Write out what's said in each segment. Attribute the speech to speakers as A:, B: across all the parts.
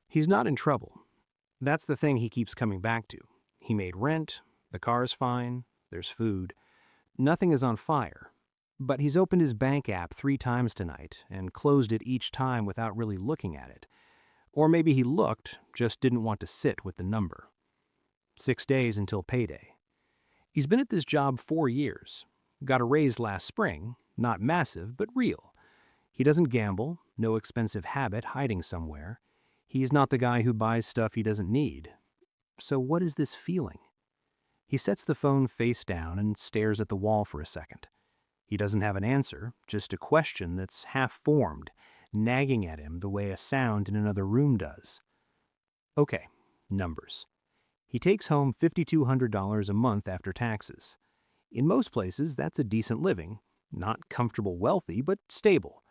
A: He's not in trouble. That's the thing he keeps coming back to. He made rent, the car's fine, there's food. Nothing is on fire. But he's opened his bank app 3 times tonight and closed it each time without really looking at it. Or maybe he looked, just didn't want to sit with the number. 6 days until payday. He's been at this job 4 years. Got a raise last spring, not massive, but real. He doesn't gamble, no expensive habit hiding somewhere. He's not the guy who buys stuff he doesn't need. So what is this feeling? He sets the phone face down and stares at the wall for a second. He doesn't have an answer, just a question that's half-formed, nagging at him the way a sound in another room does. Okay, numbers. He takes home $5,200 a month after taxes. In most places, that's a decent living. Not comfortable wealthy, but stable.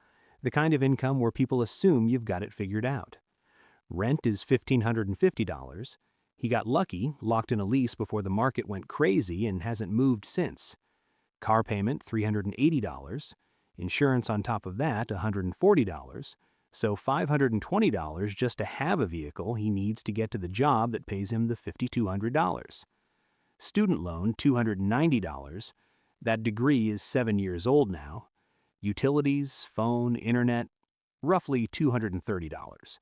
A: The kind of income where people assume you've got it figured out. Rent is $1,550. He got lucky, locked in a lease before the market went crazy and hasn't moved since. Car payment, $380. Insurance on top of that, $140. So $520 just to have a vehicle he needs to get to the job that pays him the $5,200. Student loan, $290. That degree is 7 years old now. Utilities, phone, internet, roughly $230.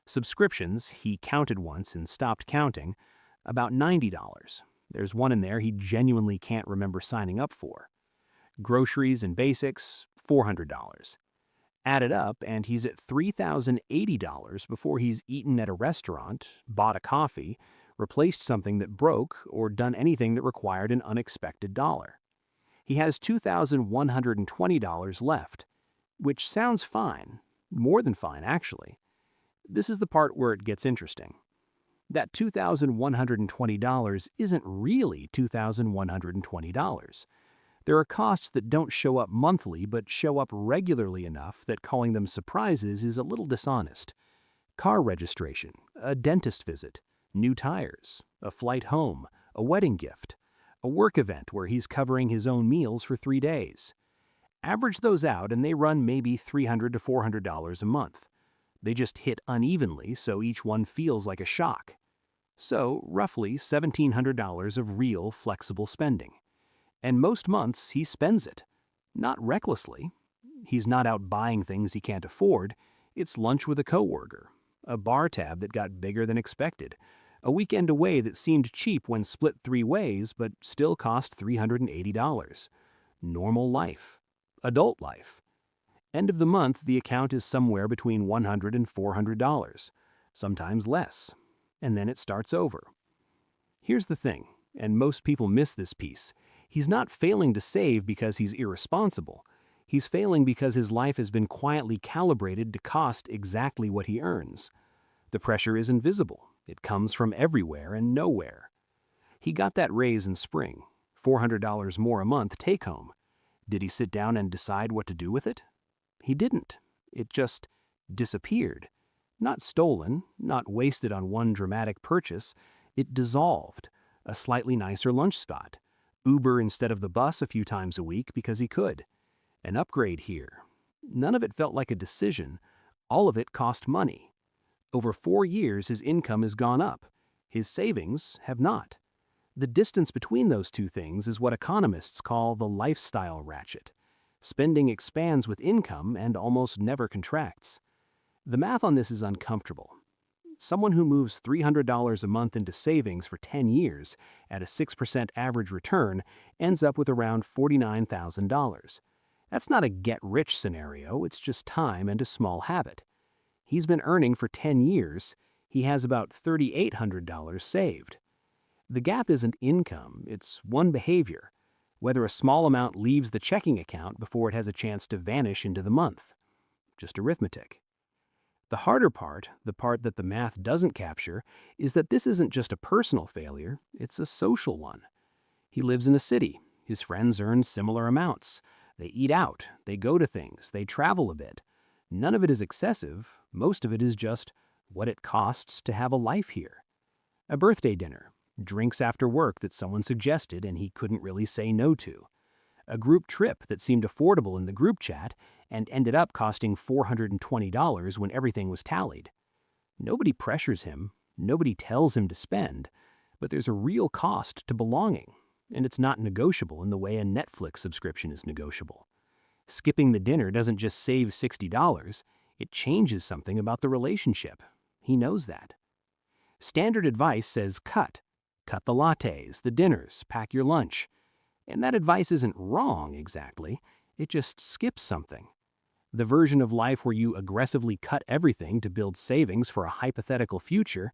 A: Subscriptions, he counted once and stopped counting, about $90. There's one in there he genuinely can't remember signing up for. Groceries and basics, $400. Add it up, and he's at $3,080 before he's eaten at a restaurant, bought a coffee, replaced something that broke, or done anything that required an unexpected dollar. He has $2,120 left, which sounds fine, more than fine, actually. This is the part where it gets interesting. That $2,120 isn't really $2,120. There are costs that don't show up monthly but show up regularly enough that calling them surprises is a little dishonest. Car registration, a dentist visit, new tires, a flight home, a wedding gift, a work event where he's covering his own meals for 3 days. Average those out and they run maybe $300 to $400 a month. They just hit unevenly, so each one feels like a shock. So, roughly $1,700 of real, flexible spending. And most months, he spends it. Not recklessly. He's not out buying things he can't afford. It's lunch with a coworker, a bar tab that got bigger than expected, a weekend away that seemed cheap when split 3 ways but still cost $380. Normal life. Adult life. End of the month, the account is somewhere between $100 and $400, sometimes less, and then it starts over. Here's the thing, and most people miss this piece. He's not failing to save because he's irresponsible. He's failing because his life has been quietly calibrated to cost exactly what he earns. The pressure is invisible. It comes from everywhere and nowhere. He got that raise in spring, $400 more a month take home. Did he sit down and decide what to do with it? He didn't. It just disappeared. Not stolen, not wasted on one dramatic purchase. It dissolved. A slightly nicer lunch spot. Uber instead of the bus a few times a week because he could. An upgrade here. None of it felt like a decision. All of it cost money. Over 4 years, his income has gone up. His savings have not. The distance between those two things is what economists call the lifestyle ratchet. Spending expands with income and almost never contracts. The math on this is uncomfortable. Someone who moves $300 a month into savings for 10 years at a 6% average return ends up with around $49,000. That's not a get-rich scenario, it's just time and a small habit. He's been earning for 10 years. He has about $3,800 saved. The gap isn't income, it's one behavior. Whether a small amount leaves the checking account before it has a chance to vanish into the month. Just arithmetic. The harder part, the part that the math doesn't capture, is that this isn't just a personal failure, it's a social one. He lives in a city. His friends earn similar amounts. They eat out, they go to things, they travel a bit. None of it is excessive, most of it is just what it costs to have a life here. A birthday dinner. Drinks after work that someone suggested and he couldn't really say no to. A group trip that seemed affordable in the group chat and ended up costing $420 when everything was tallied. Nobody pressures him, nobody tells him to spend, but there's a real cost to belonging, and it's not negotiable in the way a Netflix subscription is negotiable. Skipping the dinner doesn't just save $60, it changes something about the relationship. He knows that. Standard advice says cut. Cut the lattes, the dinners, pack your lunch. And that advice isn't wrong exactly, it just skips something. The version of life where you aggressively cut everything to build savings for a hypothetical future,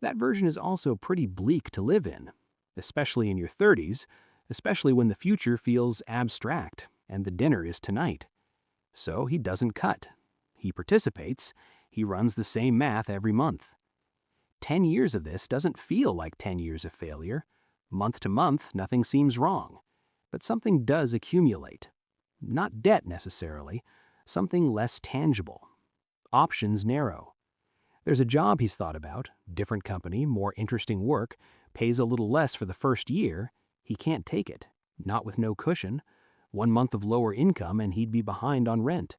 A: that version is also pretty bleak to live in, especially in your 30s, especially when the future feels abstract and the dinner is tonight. So he doesn't cut. He participates. He runs the same math every month. 10 years of this doesn't feel like 10 years of failure. Month to month, nothing seems wrong. But something does accumulate. Not debt necessarily, something less tangible. Options narrow. There's a job he's thought about, different company, more interesting work, pays a little less for the first year. He can't take it, not with no cushion. 1 month of lower income and he'd be behind on rent.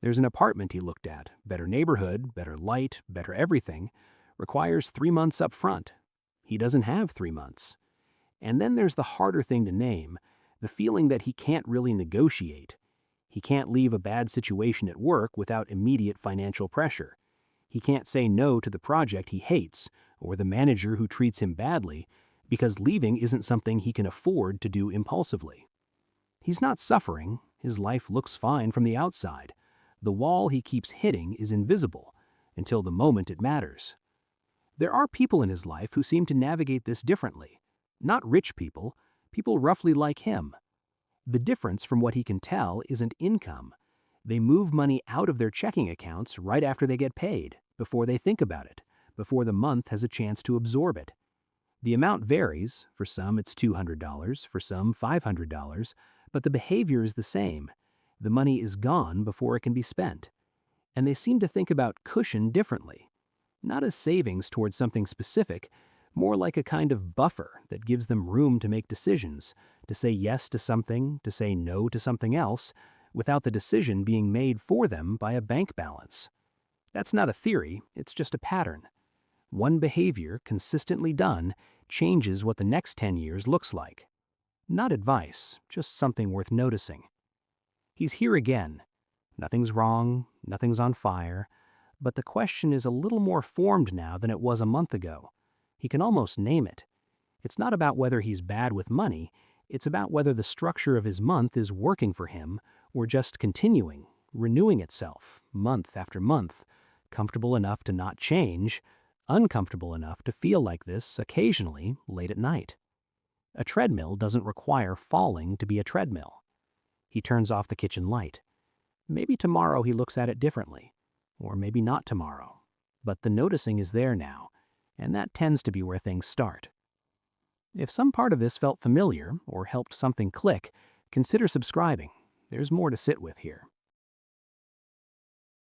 A: There's an apartment he looked at, better neighborhood, better light, better everything, requires 3 months up front. He doesn't have 3 months. And then there's the harder thing to name, the feeling that he can't really negotiate. He can't leave a bad situation at work without immediate financial pressure. He can't say no to the project he hates or the manager who treats him badly because leaving isn't something he can afford to do impulsively. He's not suffering. His life looks fine from the outside. The wall he keeps hitting is invisible until the moment it matters. There are people in his life who seem to navigate this differently. Not rich people, people roughly like him. The difference from what he can tell isn't income. They move money out of their checking accounts right after they get paid, before they think about it, before the month has a chance to absorb it. The amount varies. For some it's $200, for some $500, but the behavior is the same. The money is gone before it can be spent. And they seem to think about cushion differently. Not as savings towards something specific, more like a kind of buffer that gives them room to make decisions, to say yes to something, to say no to something else, without the decision being made for them by a bank balance. That's not a theory, it's just a pattern. One behavior, consistently done, changes what the next 10 years looks like. Not advice, just something worth noticing. He's here again. Nothing's wrong, nothing's on fire, but the question is a little more formed now than it was a month ago. He can almost name it. It's not about whether he's bad with money, it's about whether the structure of his month is working for him or just continuing, renewing itself, month after month, comfortable enough to not change, uncomfortable enough to feel like this occasionally late at night. A treadmill doesn't require falling to be a treadmill. He turns off the kitchen light. Maybe tomorrow he looks at it differently, or maybe not tomorrow. But the noticing is there now, and that tends to be where things start. If some part of this felt familiar or helped something click, consider subscribing. There's more to sit with here.